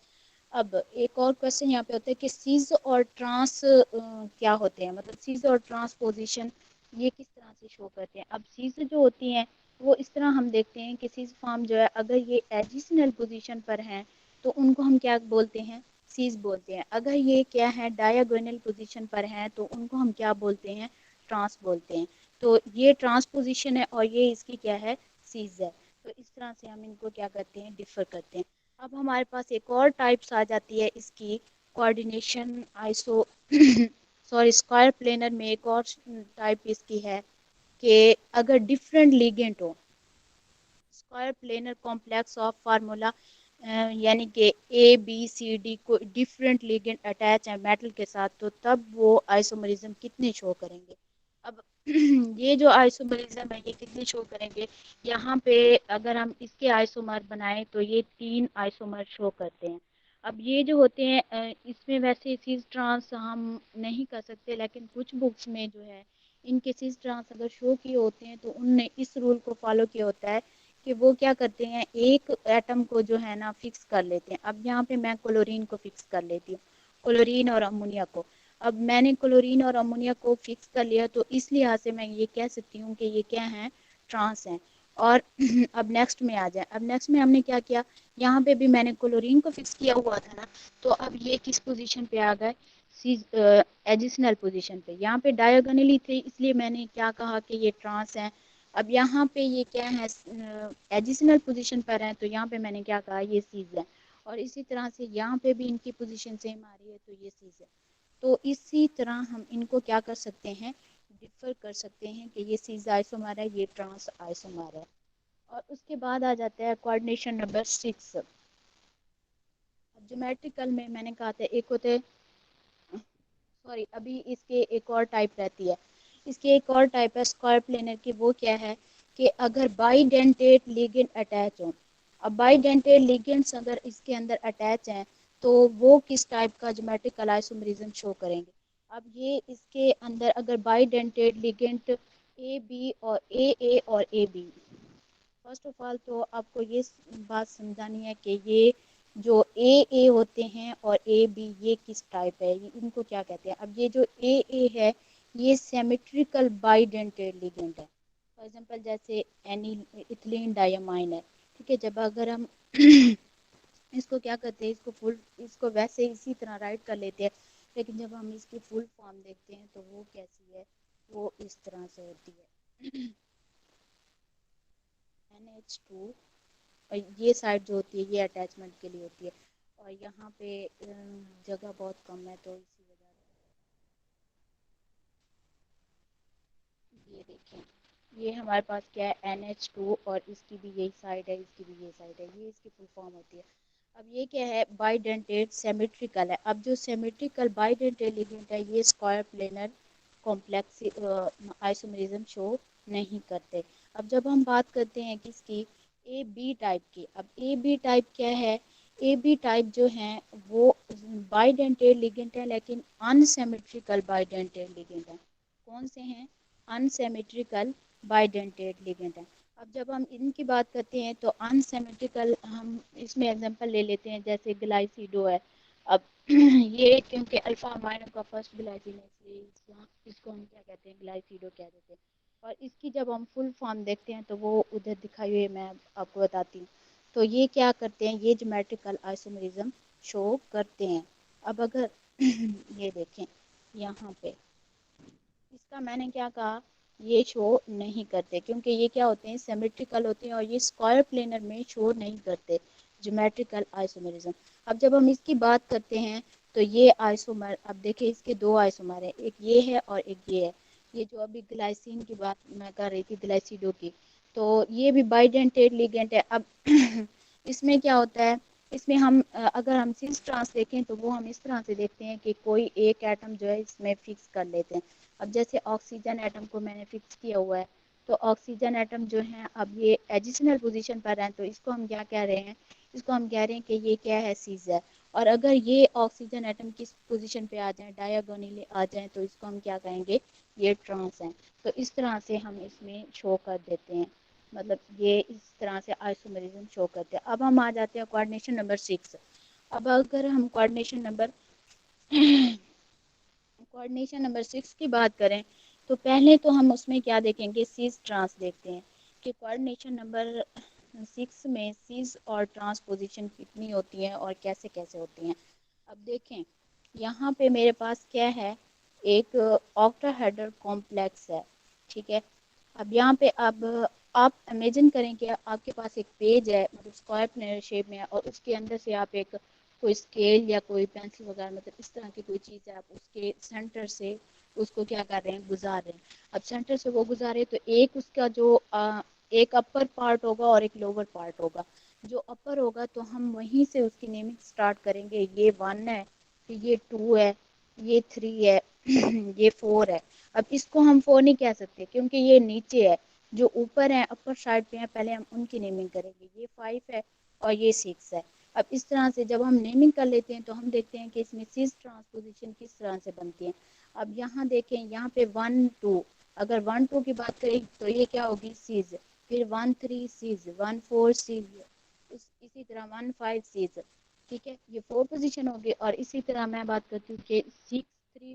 अब एक और क्वेश्चन यहाँ पे होता है कि सीज और ट्रांस क्या होते हैं, मतलब सीज और ट्रांस पोजीशन ये किस तरह से शो करते हैं। अब सीज जो होती हैं वो इस तरह हम देखते हैं कि सीज फॉर्म जो है अगर ये एडिशनल पोजीशन पर हैं तो उनको हम क्या बोलते हैं, सीज बोलते हैं। अगर ये क्या है, डायगोनल पोजीशन पर हैं तो उनको हम क्या बोलते हैं, ट्रांस बोलते हैं। तो ये ट्रांस पोजीशन है और ये इसकी क्या है, सीज है। तो इस तरह से हम इनको क्या करते हैं, डिफर करते हैं। अब हमारे पास एक और टाइप्स आ जाती है इसकी, coordination iso sorry square planar में एक और टाइप इसकी है कि अगर डिफरेंट लिगेंड हो, square planar complex of formula यानी कि A B C D को डिफरेंट लिगेंड अटैच है मेटल के साथ, तो तब वो आइसोमरिज्म कितने शो करेंगे। अब ये जो आइसोमरिज्म है ये कितने शो करेंगे, यहाँ पे अगर हम इसके आइसोमर बनाएं तो ये 3 आइसोमर शो करते हैं। अब ये जो होते हैं इसमें वैसे सीज ट्रांस हम नहीं कर सकते, लेकिन कुछ बुक्स में जो है इनके सीज ट्रांस अगर शो किए होते हैं तो उनने इस रूल को फॉलो किया होता है कि वो क्या करते हैं, एक एटम को जो है ना फिक्स कर लेते हैं। अब यहाँ पे मैं क्लोरीन को फिक्स कर लेती हूँ, क्लोरीन और अमोनिया को। अब मैंने क्लोरीन और अमोनिया को फिक्स कर लिया, तो इस लिहाज से मैं ये कह सकती हूँ कि ये क्या है, ट्रांस हैं। और अब नेक्स्ट में आ जाए, अब नेक्स्ट में हमने क्या किया, यहाँ पे भी मैंने क्लोरीन को फिक्स किया हुआ था ना, तो अब ये किस पोजीशन पे आ गए, एडिशनल पोजीशन पे। यहाँ पे डायगोनली थे, इसलिए मैंने क्या कहा कि ये ट्रांस है। अब यहाँ पे ये क्या है, एडिशनल पोजीशन पर है, तो यहाँ पे मैंने क्या कहा, ये सीज है। और इसी तरह से यहाँ पे भी इनकी पोजीशन सेम आ रही है, तो ये सीज है। तो इसी तरह हम इनको क्या कर सकते हैं, डिफर कर सकते हैं कि ये सीज आइसोमर है, ये ट्रांस आइसोमर है। और उसके बाद आ जाता है कोऑर्डिनेशन नंबर 6। अब ज्योमेट्रिकल में मैंने कहा था एक होते, सॉरी, अभी इसके एक और टाइप रहती है, इसकी एक और टाइप है स्क्वायर प्लेनर की। वो क्या है कि अगर बाइडेंटेट लिगेंड अटैच हो, अब बाइडेंटेट लिगेंड्स अगर इसके अंदर अटैच हैं, तो वो किस टाइप का ज्योमेट्रिकल आइसोमरिज्म शो करेंगे। अब ये इसके अंदर अगर बाइडेंटेट लिगेंड ए बी और ए और A B, first of all तो आपको ये बात समझानी है कि ये जो ए होते हैं और ए बी, ये किस टाइप है, ये इनको क्या कहते हैं। अब ये जो ए है, ये सिमेट्रिकल बाइडेंटेट लिगेंड है। फॉर एग्जांपल जैसे एनी इथिलीन डायमाइन है, ठीक है। जब अगर हम इसको क्या करते हैं, इसको फुल, इसको वैसे इसी तरह राइट कर लेते हैं, लेकिन जब हम इसकी फुल फॉर्म देखते हैं तो वो कैसी है, वो इस तरह से होती है। NH2, और ये साइड जो होती है ये अटैचमेंट के लिए होती है, और यहाँ पे जगह बहुत कम है, तो इसी वजह से ये देखें, ये हमारे पास क्या है, NH2, और इसकी भी यही साइड है, इसकी भी यही साइड है, ये इसकी फुल फॉर्म होती है। अब ये क्या है, बाइडेंटेट सेमेट्रिकल है। अब जो सेमेट्रिकल बाइडेंटेट लिगेंड है, ये square planar complex isomerism show नहीं करते। अब जब हम बात करते हैं किसकी, ए बी टाइप की। अब ए बी टाइप क्या है, ए बी टाइप जो है वो बाइडेंटेट लिगेंड है, लेकिन अनसेमेट्रिकल बाइडेंटेट लिगेंड है। कौन से हैं, अनसेमेट्रिकल बाइडेंटेट लिगेंड है। अब जब हम इनकी बात करते हैं तो अनसेमेट्रिकल, हम इसमें एग्जांपल ले लेते हैं, जैसे ग्लाइसिडो है। अब ये क्योंकि अल्फा अमाइनो का फर्स्ट ग्लाइसिन है, इसलिए इसको हम क्या कहते हैं, ग्लाइसिडो कह देते हैं। और इसकी जब हम फुल फॉर्म देखते हैं तो वो उधर दिखाई हुई है, मैं आपको बताती हूँ। तो ये क्या करते हैं, ये ज्योमेट्रिकल आइसोमेरिज्म शो करते हैं। अब अगर ये देखें यहाँ पे, इसका मैंने क्या कहा, ये शो नहीं करते, क्योंकि ये क्या होते हैं, सिमेट्रिकल होते हैं, और ये स्क्वायर प्लेनर में शो नहीं करते ज्योमेट्रिकल आइसोमेरिज्म। अब जब हम इसकी बात करते हैं तो ये आइसोमर, अब देखिए इसके दो आइसोमर है, एक ये है और एक ये है। ये जो अभी ग्लाइसिन की बात मैं कर रही थी, ग्लाइसिडो की, तो ये भी बाइडेंटेट लिगेंड है। अब इसमें क्या होता है, इसमें हम अगर हम सिस ट्रांस देखें तो वो हम इस तरह से देखते हैं कि कोई एक एटम जो है इसमें फिक्स कर लेते हैं। अब जैसे ऑक्सीजन एटम को मैंने फिक्स किया हुआ है, तो ऑक्सीजन एटम जो है अब ये एडिशनल पोजीशन पर है, तो इसको हम क्या कह रहे हैं, इसको हम कह रहे हैं कि ये क्या है, सीज है। और अगर ये ऑक्सीजन एटम किस पोजीशन पे आ जाए, डायगोनली आ जाए, तो इसको हम क्या कहेंगे, ये ट्रांस है। तो इस तरह से हम इसमें शो कर देते हैं, मतलब ये इस तरह से आइसोमेरिज्म शो करते हैं। अब हम आ जाते हैं कोऑर्डिनेशन नंबर 6। अब अगर हम कोऑर्डिनेशन नंबर 6 की बात करें, तो पहले तो हम उसमें क्या देखेंगे, सीज ट्रांस देखते हैं कि कोऑर्डिनेशन नंबर 6 में सीज और ट्रांसपोजिशन कितनी होती है और कैसे कैसे होती हैं। अब देखें, यहाँ पे मेरे पास क्या है, एक ऑक्टाहेड्रल कॉम्प्लेक्स है, ठीक है। अब यहाँ पे अब आप इमेजिन करें कि आपके पास एक पेज है, मतलब स्क्वायर प्लेनर शेप में है, और उसके अंदर से आप एक कोई स्केल या कोई पेंसिल वगैरह, मतलब इस तरह की कोई चीज़ है, आप उसके सेंटर से उसको क्या कर रहे हैं, गुजार रहे हैं। अब सेंटर से वो गुजारे तो एक उसका जो एक अपर पार्ट होगा और एक लोअर पार्ट होगा। जो अपर होगा तो हम वहीं से उसकी नेमिंग स्टार्ट करेंगे, ये 1 है, फिर ये 2 है, ये 3 है, ये 4 है। अब इसको हम 4 नहीं कह सकते क्योंकि ये नीचे है, जो ऊपर है अपर साइड पे है, पहले हम उनकी नेमिंग करेंगे, ये 5 है और ये 6 है। अब इस तरह से जब हम नेमिंग कर लेते हैं तो हम देखते हैं कि इसमें सीज ट्रांसपोजिशन किस तरह से बनती है। अब यहाँ देखें, यहाँ पे 1 2, अगर 1 2 की बात करें तो ये क्या होगी, सीज। फिर 1 3 सीज, 1 4 सीज, इसी तरह 1 5 सीज, ठीक है। ये 4 पोजीशन होगी। और इसी तरह मैं बात करती हूँ कि 6 3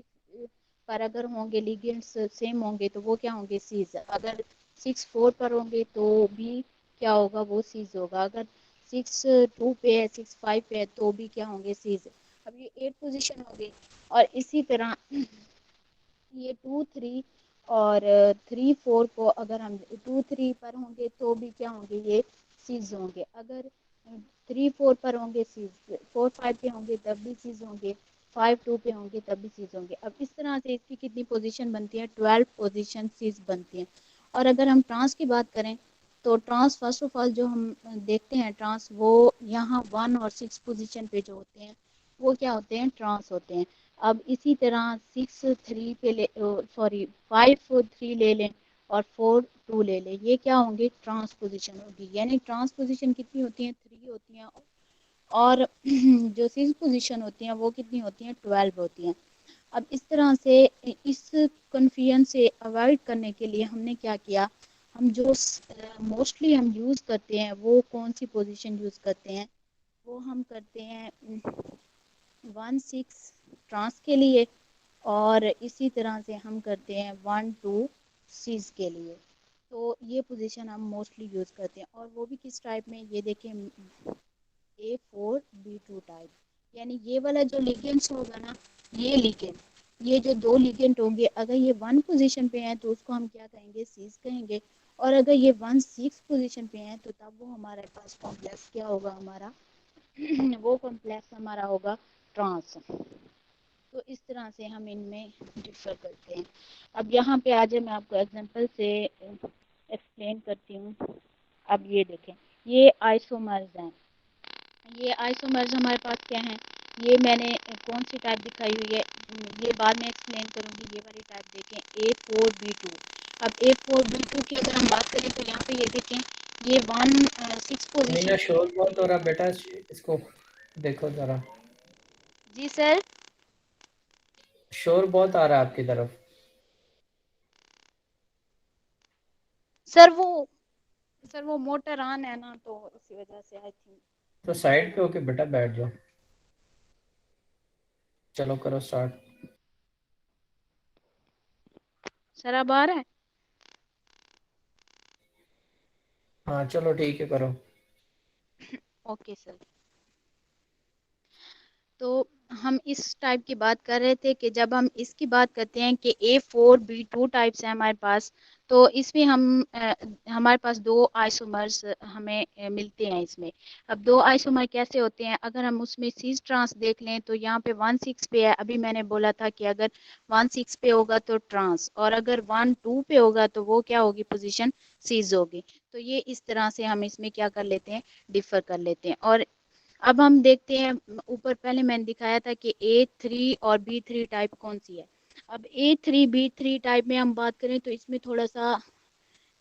पर अगर होंगे लिगेंड्स सेम होंगे तो वो क्या होंगे, सीज। अगर 6-4 पर होंगे तो भी क्या होगा, वो सीज होगा। अगर 6-2 पे है, 6-5 पे है तो भी क्या होंगे, सीज। अब ये 8 पोजीशन हो गई। और इसी तरह ये 2-3 और 3-4 को अगर हम 2-3 पर होंगे तो भी क्या होंगे, ये सीज होंगे। अगर 3-4 पर होंगे सीज, 4-5 पे होंगे तब भी सीज होंगे, 5-2 पे होंगे तब भी सीज होंगे। अब इस तरह से इसकी कितनी पोजीशन बनती है, 12 पोजीशन सीज बनती है। और अगर हम ट्रांस की बात करें तो ट्रांस फर्स्ट ऑफ ऑल जो हम देखते हैं ट्रांस, वो यहाँ 1 और 6 पोजीशन पे जो होते हैं वो क्या होते हैं, ट्रांस होते हैं। अब इसी तरह 6-3 पे ले, सॉरी 5-3 ले लें और 4-2 ले लें, ये क्या होंगे, ट्रांसपोजिशन होगी। यानी ट्रांसपोजिशन कितनी होती है, 3 होती हैं। और जो 6 पोजीशन होती हैं वो कितनी होती हैं, 12 होती हैं। अब इस तरह से इस कन्फ्यूजन से अवॉइड करने के लिए हमने क्या किया, हम जो मोस्टली हम यूज़ करते हैं वो कौन सी पोजीशन यूज़ करते हैं, वो हम करते हैं 1-6 ट्रांस के लिए, और इसी तरह से हम करते हैं 1-2 सीज के लिए। तो ये पोजीशन हम मोस्टली यूज़ करते हैं। और वो भी किस टाइप में, ये देखें, A4B2 टाइप। यानी ये वाला जो लिगेंड्स होगा ना, ये लिगेंड, ये जो दो लिगेंड होंगे, अगर ये 1 पोजीशन पे हैं तो उसको हम क्या कहेंगे, सीज कहेंगे। और अगर ये 1-6 पोजीशन पे हैं तो तब वो हमारे पास कॉम्प्लेक्स क्या होगा हमारा, वो कॉम्प्लेक्स हमारा होगा ट्रांस। तो इस तरह से हम इनमें डिफर करते हैं। अब यहाँ पे आ जाए, मैं आपको एग्जांपल से एक्सप्लेन करती हूँ। अब ये देखें, ये आइसोमर्स हैं। ये आइसोमर्स हमारे पास क्या हैं, ये मैंने कौन सी टाइप दिखाई हुई है, ये बाद में एक्सप्लेन करूँगी। ये वाली टाइप देखें, A4B2। अब A4B2 की अगर हम बात करें तो यहाँ पे ये देखें, ये 1-6 मीना पोजीशन पे शोर है। बहुत हो रहा बेटा, इसको देखो जरा। जी सर। शोर बहुत आ रहा है आपकी तरफ। सर वो सर वो मोटर ऑन है ना, तो इसी वजह से आई थिंक। तो साइड पे होके बेटा बैठ जाओ। चलो करो स्टार्ट। सर अब आ रहा है। हाँ चलो ठीक है, करो। Okay sir. तो हम इस टाइप की बात कर रहे थे कि जब हम इसकी बात करते हैं कि A4B2 टाइप्स है हमारे पास, तो इसमें हमारे पास दो आइसोमर्स हमें मिलते हैं इसमें। अब दो आइसोमर कैसे होते हैं, अगर हम उसमें सीस ट्रांस देख लें तो यहाँ पे 1-6 पे है। अभी मैंने बोला था कि अगर 1-6 पे होगा तो ट्रांस, और अगर 1-2 पे होगा तो वो क्या होगी, पोजीशन सीज होगी। तो ये इस तरह से हम इसमें क्या कर लेते हैं, डिफर कर लेते हैं। और अब हम देखते हैं, ऊपर पहले मैंने दिखाया था कि A3 और B3 टाइप कौन सी है। अब A3 B3 टाइप में हम बात करें तो इसमें थोड़ा सा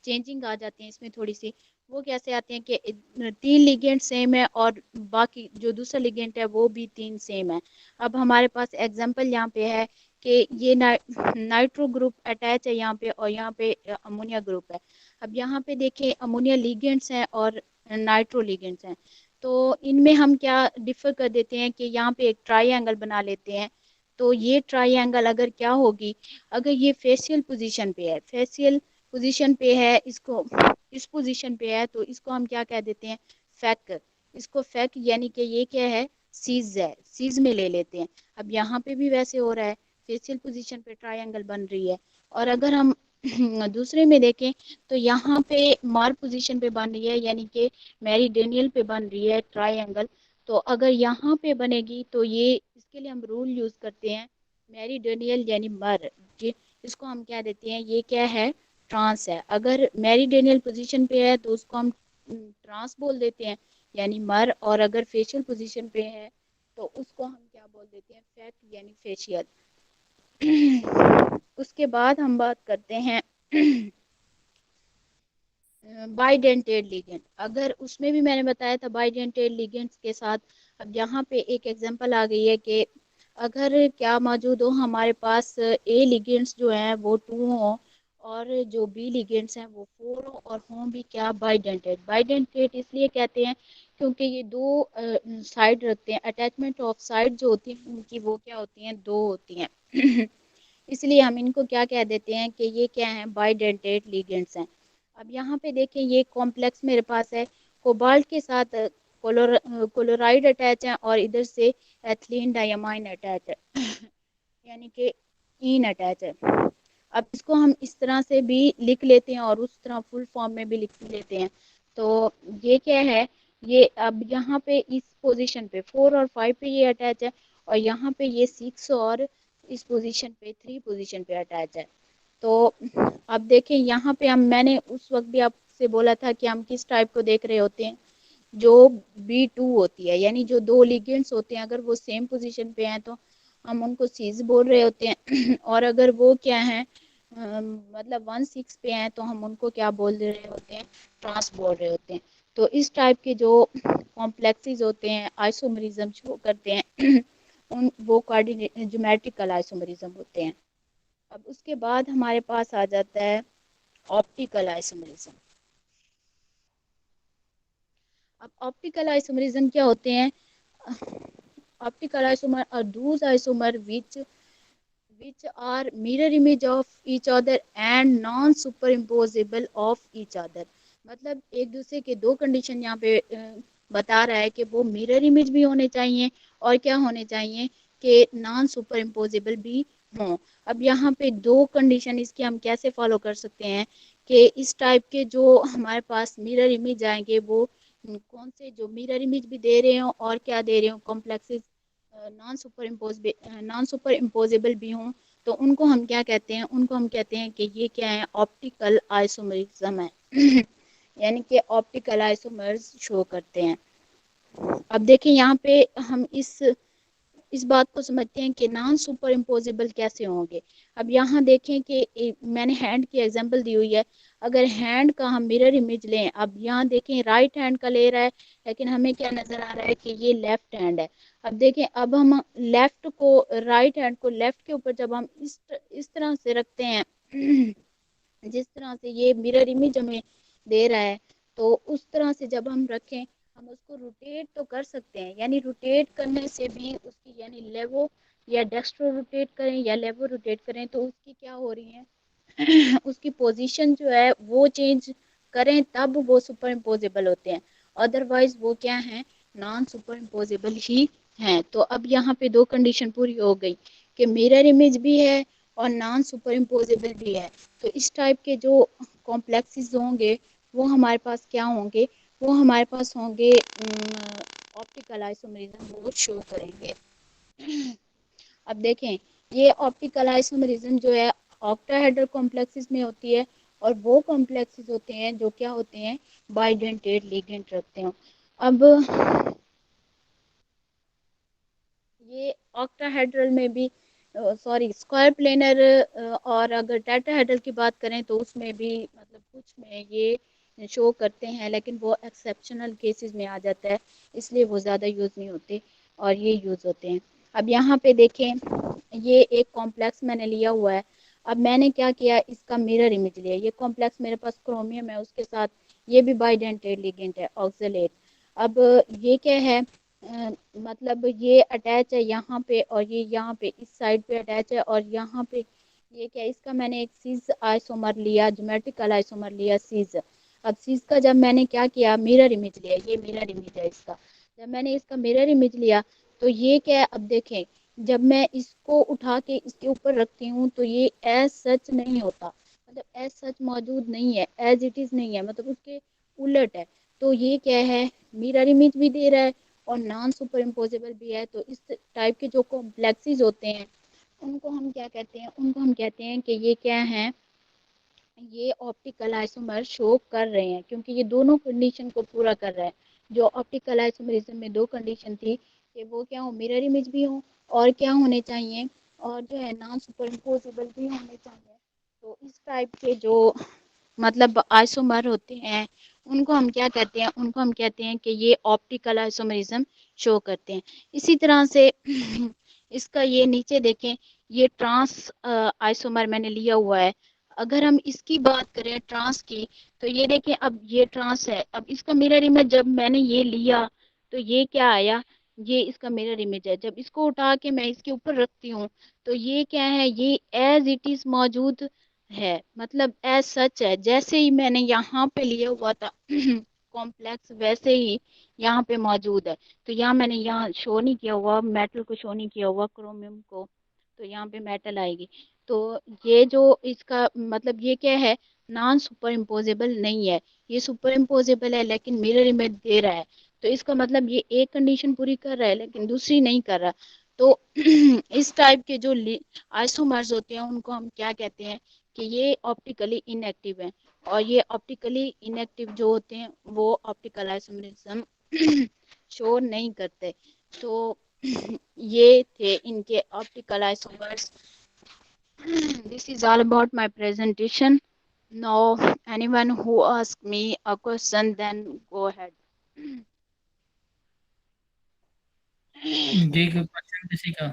चेंजिंग आ जाती है इसमें थोड़ी सी। वो कैसे आते हैं कि 3 लिगेंड सेम है और बाकी जो दूसरा लिगेंड है वो भी 3 सेम है। अब हमारे पास एग्जांपल यहाँ पे है कि ये नाइट्रो ग्रुप अटैच है यहाँ पे, और यहाँ पे अमोनिया ग्रुप है। अब यहाँ पे देखें, अमोनिया लिगेंड्स हैं और नाइट्रो लिगेंड्स हैं। तो इनमें हम क्या डिफर कर देते हैं कि यहाँ पे एक ट्राइंगल बना लेते हैं। तो ये ट्राइंगल अगर क्या होगी, अगर ये फेशियल पोजीशन पे है, फेशियल पोजीशन पे है, इसको इस पोजीशन पे है तो इसको हम क्या कह देते हैं, फैक। इसको फैक यानी कि ये क्या है, सीज है, सीज में ले लेते हैं। अब यहाँ पे भी वैसे हो रहा है, फेशियल पोजीशन पे ट्रायंगल बन रही है। और अगर हम दूसरे में देखें तो यहाँ पे मार पोजीशन पे बन रही है, यानी कि मेरिडियनल पे बन रही है ट्रायंगल। तो अगर यहाँ पे बनेगी तो ये, इसके लिए हम रूल यूज करते हैं मेरिडियनल यानी मर। इसको हम क्या देते हैं, ये क्या है, ट्रांस है। अगर मेरिडियनल पोजीशन पे है तो उसको हम ट्रांस बोल देते हैं, यानी मर। और अगर फेशियल पोजीशन पे है तो उसको हम क्या बोल देते हैं, फैक यानी फेशियल। उसके बाद हम बात करते हैं बाइडेंटेड लिगेंड। अगर उसमें भी मैंने बताया था बाइडेंटेड लिगेंड्स के साथ। अब यहाँ पे एक एग्जांपल आ गई है कि अगर क्या मौजूद हो हमारे पास, ए लिगेंड्स जो हैं वो 2 हो और जो बी लिगेंड्स हैं वो 4 हो, और हों भी क्या, बाइडेंटेड। बाइडेंटेड इसलिए कहते हैं क्योंकि ये दो साइड रखते हैं, अटैचमेंट ऑफ साइड जो होती है उनकी वो क्या होती हैं, दो होती हैं। इसलिए हम इनको क्या कह देते हैं कि ये क्या है, बाइडेंटेट लिगेंड्स हैं। अब यहाँ पे देखें ये कॉम्प्लेक्स मेरे पास है, कोबाल्ट के साथ क्लोराइड अटैच है और इधर से एथिलीन डायमाइन अटैच है यानी कि इन अटैच है। अब इसको हम इस तरह से भी लिख लेते हैं और उस तरह फुल फॉर्म में भी लिख लेते हैं। तो ये क्या है, ये अब यहाँ पे इस पोजीशन पे 4 और 5 पे ये अटैच है और यहाँ पे ये 6 और इस पोजीशन पे 3 पोजीशन पे अटैच है। तो अब देखें यहाँ पे हम, मैंने उस वक्त भी आपसे बोला था कि हम किस टाइप को देख रहे होते हैं, जो B2 होती है, यानी जो दो लिगेंड्स होते हैं अगर वो सेम पोजीशन पे हैं तो हम उनको सीज बोल रहे होते हैं और अगर वो क्या है मतलब 1,6 पे हैं तो हम उनको क्या बोल रहे होते हैं, ट्रांस बोल रहे होते हैं। तो इस टाइप के जो कॉम्प्लेक्सेस होते हैं आइसोमरिज्म शो करते हैं उन वो कोऑर्डिनेट ज्योमेट्रिकल आइसोमरिज्म होते हैं। अब उसके बाद हमारे पास आ जाता है ऑप्टिकल आइसोमरिज्म। अब ऑप्टिकल आइसोमरिज्म क्या होते हैं? Optical isomer are those isomer which are mirror image of each other and non superimposable of each other। मतलब एक दूसरे के दो कंडीशन यहाँ पे बता रहा है कि वो मिरर इमेज भी होने चाहिए और क्या होने चाहिए कि नॉन सुपर इम्पोजेबल भी हों। अब यहाँ पे दो कंडीशन इसकी हम कैसे फॉलो कर सकते हैं कि इस टाइप के जो हमारे पास मिरर इमेज आएंगे वो कौन से, जो मिरर इमेज भी दे रहे हो और क्या दे रहे हो, कॉम्प्लेक्सेस नॉन सुपर इम्पोजेबल भी हों, तो उनको हम क्या कहते हैं, उनको हम कहते हैं कि ये क्या है, ऑप्टिकल आइसोमरिज्म है यानी कि ऑप्टिकल आइसोमर्स शो करते हैं। अब देखें यहाँ पे हम इस बात को समझते हैं कि नॉन सुपर इम्पोजेबल कैसे होंगे। अब यहाँ देखें कि मैंने हैंड की एग्जांपल दी हुई है। अगर हैंड का हम मिरर इमेज लें, अब यहाँ देखें राइट हैंड का ले रहा है लेकिन हमें क्या नजर आ रहा है कि ये लेफ्ट हैंड है। अब देखें, अब हम लेफ्ट को, राइट हैंड को लेफ्ट के ऊपर जब हम इस तरह से रखते हैं जिस तरह से ये मिरर इमेज हमें दे रहा है, तो उस तरह से जब हम रखें हम उसको रोटेट तो कर सकते हैं, यानी रोटेट करने से भी उसकी, यानी लेवो या डेक्स्ट्रो रोटेट करें या लेवो रोटेट करें तो उसकी क्या हो रही है उसकी पोजीशन जो है वो चेंज करें तब वो सुपर इम्पोजेबल होते हैं, अदरवाइज वो क्या है, नॉन सुपर इम्पोजेबल ही हैं। तो अब यहाँ पे दो कंडीशन पूरी हो गई कि मिरर इमेज भी है और नॉन सुपर इम्पोजेबल भी है। तो इस टाइप के जो कॉम्प्लेक्सेस होंगे वो हमारे पास क्या होंगे, वो हमारे पास होंगे ऑप्टिकल आइसोमरिज्म वो शो करेंगे। अब देखें, ये ऑप्टिकल आइसोमरिज्म जो है ऑक्टाहेड्रल कॉम्प्लेक्सेस में होती है और वो कॉम्प्लेक्सेस होते हैं जो क्या होते हैं, बाइडेंटेट लिगेंड रखते हैं। अब ये ऑक्टाहेड्रल में भी, सॉरी, स्क्वायर प्लेनर और अगर टेट्राहेड्रल की बात करें तो उसमें भी मतलब कुछ में ये शो करते हैं लेकिन वो एक्सेप्शनल केसेस में आ जाता है, इसलिए वो ज़्यादा यूज़ नहीं होते और ये यूज़ होते हैं। अब यहाँ पे देखें, ये एक कॉम्प्लेक्स मैंने लिया हुआ है। अब मैंने क्या किया, इसका मिरर इमेज लिया। ये कॉम्प्लेक्स मेरे पास क्रोमियम है, उसके साथ ये भी बाइडेंटेट लिगेंड है, ऑक्सलेट। अब ये क्या है, मतलब ये अटैच है यहाँ पे और ये यहाँ पे इस साइड पे अटैच है और यहाँ पे ये क्या, इसका मैंने एक सीज आइसोमर लिया, ज्योमेट्रिकल आइसोमर लिया सीज। अब सीज का जब मैंने क्या किया, मिरर इमेज लिया, ये मिरर इमेज है इसका। जब मैंने इसका मिरर इमेज लिया तो ये क्या है, अब देखें जब मैं इसको उठा के इसके ऊपर रखती हूँ तो ये एज सच नहीं होता, मतलब एज सच मौजूद नहीं है, एज इट इज नहीं है, मतलब उसके उलट है। तो ये क्या है, मिरर इमेज भी दे रहा है और नॉन सुपर इम्पोजेबल भी है। तो इस टाइप के जो कॉम्प्लेक्सेस होते हैं उनको हम क्या कहते हैं, उनको हम कहते हैं कि ये क्या है, ये ऑप्टिकल आइसोमर शो कर रहे हैं क्योंकि ये दोनों कंडीशन को पूरा कर रहा है। जो ऑप्टिकल आइसोमरिज्म में दो कंडीशन थी कि वो क्या हो, मिरर इमेज भी हो और क्या होने चाहिए, और जो है नॉन सुपर इम्पोजेबल भी होने चाहिए। तो इस टाइप के जो मतलब आइसोमर होते हैं उनको हम क्या कहते हैं, उनको हम कहते हैं कि ये ऑप्टिकल आइसोमरिज्म शो करते हैं। इसी तरह से इसका ये नीचे देखें, ये ट्रांस आइसोमर मैंने लिया हुआ है। अगर हम इसकी बात करें ट्रांस की, तो ये देखें, अब ये ट्रांस है, अब इसका मिरर इमेज जब मैंने ये लिया तो ये क्या आया, ये इसका मिरर इमेज है। जब इसको उठा के मैं इसके ऊपर रखती हूँ तो ये क्या है, ये एज इट इज मौजूद है, मतलब एज सच है, जैसे ही मैंने यहाँ पे लिया हुआ था कॉम्प्लेक्स वैसे ही यहाँ पे मौजूद है। तो यहाँ मैंने यहाँ शो नहीं किया हुआ मेटल को, शो नहीं किया हुआ क्रोमियम को, तो यहाँ पे मेटल आएगी। तो ये जो इसका मतलब ये क्या है, नॉन सुपर इम्पोजेबल नहीं है, ये सुपर इम्पोजेबल है लेकिन मिरर इमेज दे रहा है। तो इसका मतलब ये एक कंडीशन पूरी कर रहा है लेकिन दूसरी नहीं कर रहा। तो इस टाइप के जो आइसोमर्स होते हैं उनको हम क्या कहते हैं कि ये ऑप्टिकली इनएक्टिव हैं। और ये ऑप्टिकली इनएक्टिव जो होते हैं वो ऑप्टिकल आइसोमरिज्म शो नहीं करते। तो ये थे इनके optical isomers. This is all about my presentation. Now, anyone who asks me a question, then go ahead. जी कोई क्वेश्चन किसी का?